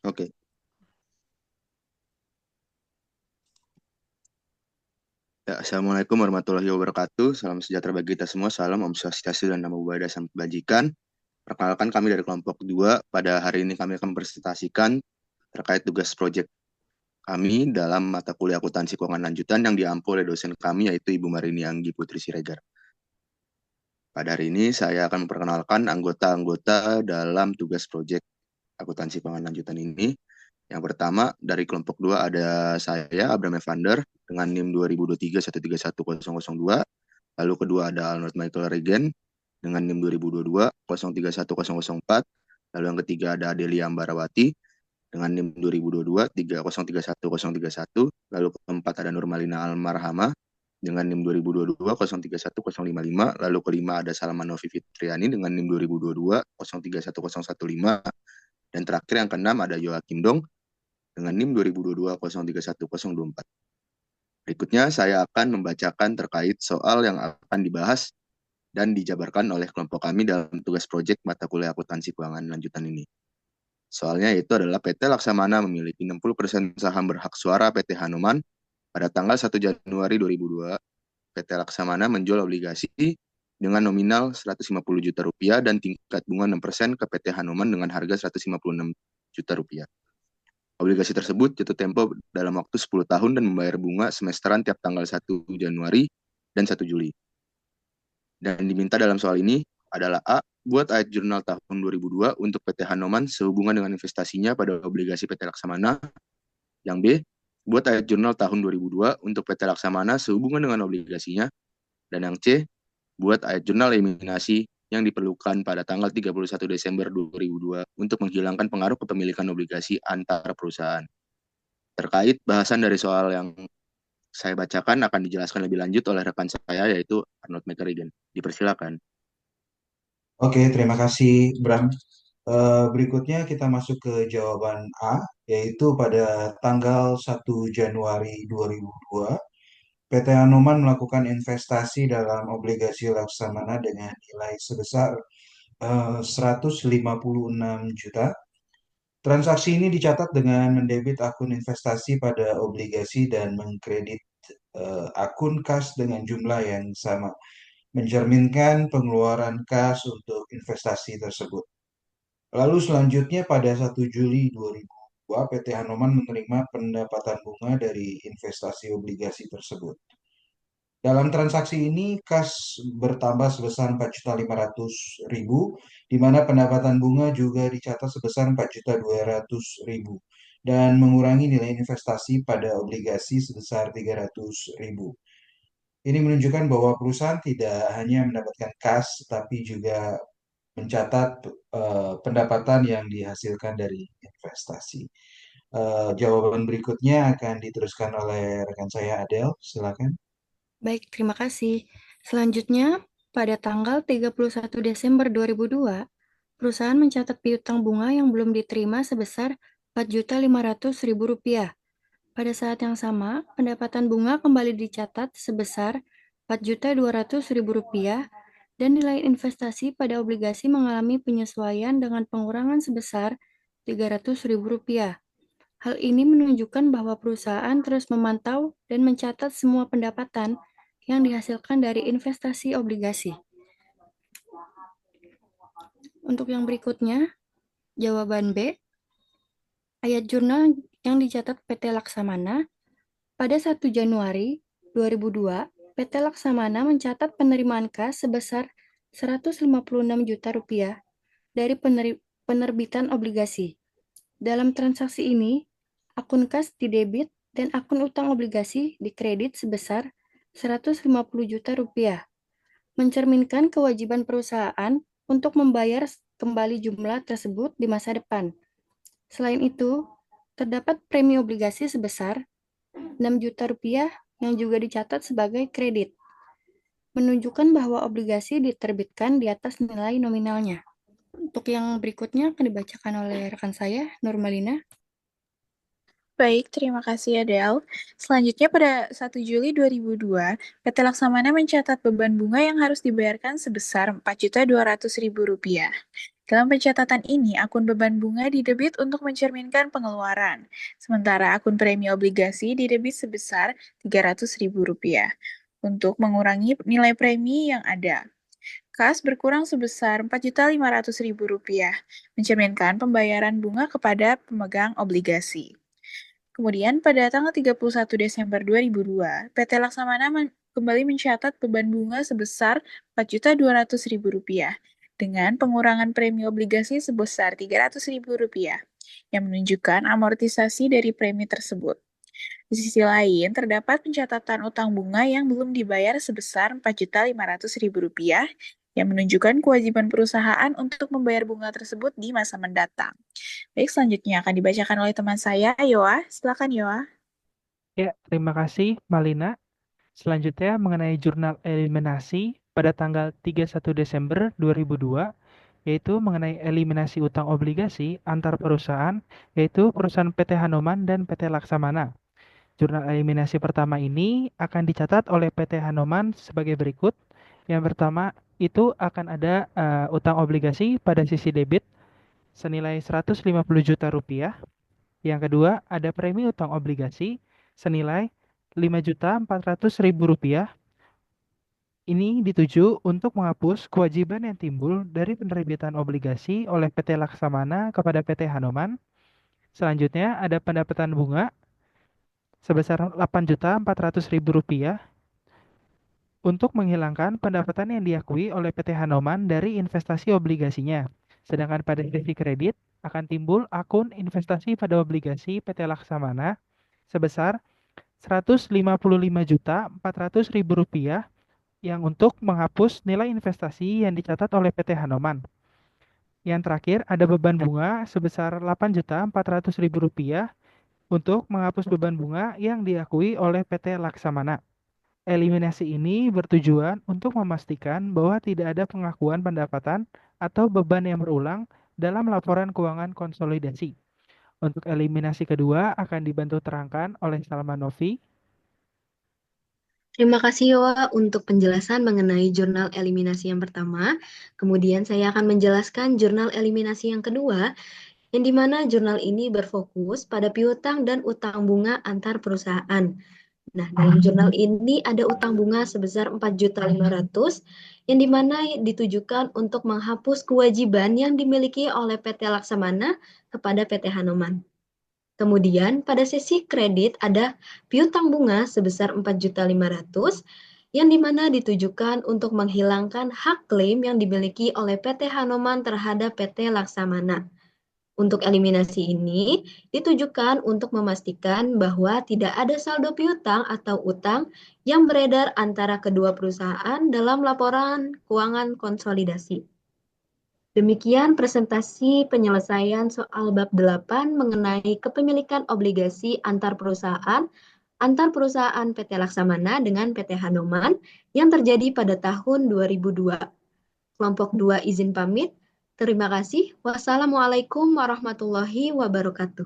Oke. Ya, Assalamualaikum warahmatullahi wabarakatuh. Salam sejahtera bagi kita semua. Salam Om Swastiastu dan Namo Buddhaya Salam Kebajikan. Perkenalkan kami dari kelompok 2. Pada hari ini kami akan mempresentasikan terkait tugas proyek kami dalam mata kuliah akuntansi keuangan lanjutan yang diampu oleh dosen kami yaitu Ibu Marini Anggi Putri Siregar. Pada hari ini saya akan memperkenalkan anggota-anggota dalam tugas proyek akuntansi keuangan lanjutan ini. Yang pertama, dari kelompok 2 ada saya, Abraham Evander, dengan NIM 2023-131-002. Lalu kedua ada Arnold Michael Regen, dengan NIM 2022-031-004. Lalu yang ketiga ada Adelia Ambarawati, dengan NIM 2022-3031-031. Lalu keempat ada Nurmalina Almarhama, dengan NIM 2022-031-055. Lalu kelima ada Salman Novi Fitriani, dengan NIM 2022-031-015. Dan terakhir yang keenam ada Joakim Dong, dengan NIM 2022-031-024. Berikutnya saya akan membacakan terkait soal yang akan dibahas dan dijabarkan oleh kelompok kami dalam tugas proyek mata kuliah akuntansi keuangan lanjutan ini. Soalnya itu adalah PT Laksamana memiliki 60% saham berhak suara PT Hanuman pada tanggal 1 Januari 2002. PT Laksamana menjual obligasi dengan nominal 150 juta rupiah dan tingkat bunga 6% ke PT Hanuman dengan harga 156 juta rupiah. Obligasi tersebut jatuh tempo dalam waktu 10 tahun dan membayar bunga semesteran tiap tanggal 1 Januari dan 1 Juli. Dan diminta dalam soal ini adalah A. Buat ayat jurnal tahun 2002 untuk PT Hanoman sehubungan dengan investasinya pada obligasi PT Laksamana. Yang B. Buat ayat jurnal tahun 2002 untuk PT Laksamana sehubungan dengan obligasinya. Dan yang C. Buat ayat jurnal eliminasi yang diperlukan pada tanggal 31 Desember 2002 untuk menghilangkan pengaruh kepemilikan obligasi antar perusahaan. Terkait bahasan dari soal yang saya bacakan akan dijelaskan lebih lanjut oleh rekan saya yaitu Arnold McCarrigan. Dipersilakan. Oke, terima kasih, Bram. Berikutnya kita masuk ke jawaban A, yaitu pada tanggal 1 Januari 2002, PT Hanuman melakukan investasi dalam obligasi Laksamana dengan nilai sebesar 156 juta. Transaksi ini dicatat dengan mendebit akun investasi pada obligasi dan mengkredit akun kas dengan jumlah yang sama, mencerminkan pengeluaran kas untuk investasi tersebut. Lalu selanjutnya pada 1 Juli 2002, PT Hanuman menerima pendapatan bunga dari investasi obligasi tersebut. Dalam transaksi ini, kas bertambah sebesar 4.500.000, di mana pendapatan bunga juga dicatat sebesar 4.200.000, dan mengurangi nilai investasi pada obligasi sebesar 300.000. Ini menunjukkan bahwa perusahaan tidak hanya mendapatkan kas, tapi juga mencatat pendapatan yang dihasilkan dari investasi. Jawaban berikutnya akan diteruskan oleh rekan saya Adele, silakan. Baik, terima kasih. Selanjutnya, pada tanggal 31 Desember 2002, perusahaan mencatat piutang bunga yang belum diterima sebesar Rp4.500.000. Pada saat yang sama, pendapatan bunga kembali dicatat sebesar Rp4.200.000 dan nilai investasi pada obligasi mengalami penyesuaian dengan pengurangan sebesar Rp300.000. Hal ini menunjukkan bahwa perusahaan terus memantau dan mencatat semua pendapatan yang dihasilkan dari investasi obligasi. Untuk yang berikutnya, jawaban B, ayat jurnal yang dicatat PT Laksamana pada 1 Januari 2002, PT Laksamana mencatat penerimaan kas sebesar Rp156 juta dari penerbitan obligasi. Dalam transaksi ini, akun kas didebit dan akun utang obligasi dikredit sebesar Rp150 juta, mencerminkan kewajiban perusahaan untuk membayar kembali jumlah tersebut di masa depan. Selain itu, terdapat premi obligasi sebesar Rp6 juta yang juga dicatat sebagai kredit, menunjukkan bahwa obligasi diterbitkan di atas nilai nominalnya. Untuk yang berikutnya akan dibacakan oleh rekan saya, Nurmalina. Baik, terima kasih Adele. Selanjutnya pada 1 Juli 2002, PT Laksamana mencatat beban bunga yang harus dibayarkan sebesar Rp4.200.000. Dalam pencatatan ini, akun beban bunga didebit untuk mencerminkan pengeluaran, sementara akun premi obligasi didebit sebesar Rp300.000 untuk mengurangi nilai premi yang ada. Kas berkurang sebesar Rp4.500.000, mencerminkan pembayaran bunga kepada pemegang obligasi. Kemudian pada tanggal 31 Desember 2002, PT Laksamana kembali mencatat beban bunga sebesar Rp4.200.000 dengan pengurangan premi obligasi sebesar Rp300.000 yang menunjukkan amortisasi dari premi tersebut. Di sisi lain, terdapat pencatatan utang bunga yang belum dibayar sebesar Rp4.500.000 yang menunjukkan kewajiban perusahaan untuk membayar bunga tersebut di masa mendatang. Baik, selanjutnya akan dibacakan oleh teman saya, Yoa. Silakan, Yoa. Ya, terima kasih, Malina. Selanjutnya mengenai jurnal eliminasi pada tanggal 31 Desember 2002, yaitu mengenai eliminasi utang obligasi antar perusahaan, yaitu perusahaan PT Hanoman dan PT Laksamana. Jurnal eliminasi pertama ini akan dicatat oleh PT Hanoman sebagai berikut. Yang pertama itu akan ada utang obligasi pada sisi debit senilai Rp150 juta. Yang kedua, ada premi utang obligasi senilai Rp5.400.000. Ini dituju untuk menghapus kewajiban yang timbul dari penerbitan obligasi oleh PT Laksamana kepada PT Hanoman. Selanjutnya, ada pendapatan bunga sebesar Rp8.400.000 untuk menghilangkan pendapatan yang diakui oleh PT Hanoman dari investasi obligasinya. Sedangkan pada sisi kredit akan timbul akun investasi pada obligasi PT Laksamana sebesar Rp155.400.000 yang untuk menghapus nilai investasi yang dicatat oleh PT Hanoman. Yang terakhir ada beban bunga sebesar Rp8.400.000 untuk menghapus beban bunga yang diakui oleh PT Laksamana. Eliminasi ini bertujuan untuk memastikan bahwa tidak ada pengakuan pendapatan atau beban yang berulang dalam laporan keuangan konsolidasi. Untuk eliminasi kedua akan dibantu terangkan oleh Salman Novi. Terima kasih Yowa untuk penjelasan mengenai jurnal eliminasi yang pertama. Kemudian saya akan menjelaskan jurnal eliminasi yang kedua, yang dimana jurnal ini berfokus pada piutang dan utang bunga antar perusahaan. Nah, dalam jurnal ini ada utang bunga sebesar Rp4.500.000 yang dimana ditujukan untuk menghapus kewajiban yang dimiliki oleh PT Laksamana kepada PT Hanoman. Kemudian pada sesi kredit ada piutang bunga sebesar Rp4.500.000 yang dimana ditujukan untuk menghilangkan hak klaim yang dimiliki oleh PT Hanoman terhadap PT Laksamana. Untuk eliminasi ini ditujukan untuk memastikan bahwa tidak ada saldo piutang atau utang yang beredar antara kedua perusahaan dalam laporan keuangan konsolidasi. Demikian presentasi penyelesaian soal bab 8 mengenai kepemilikan obligasi antar perusahaan PT Laksamana dengan PT Hanoman yang terjadi pada tahun 2002. Kelompok 2 izin pamit. Terima kasih. Wassalamualaikum warahmatullahi wabarakatuh.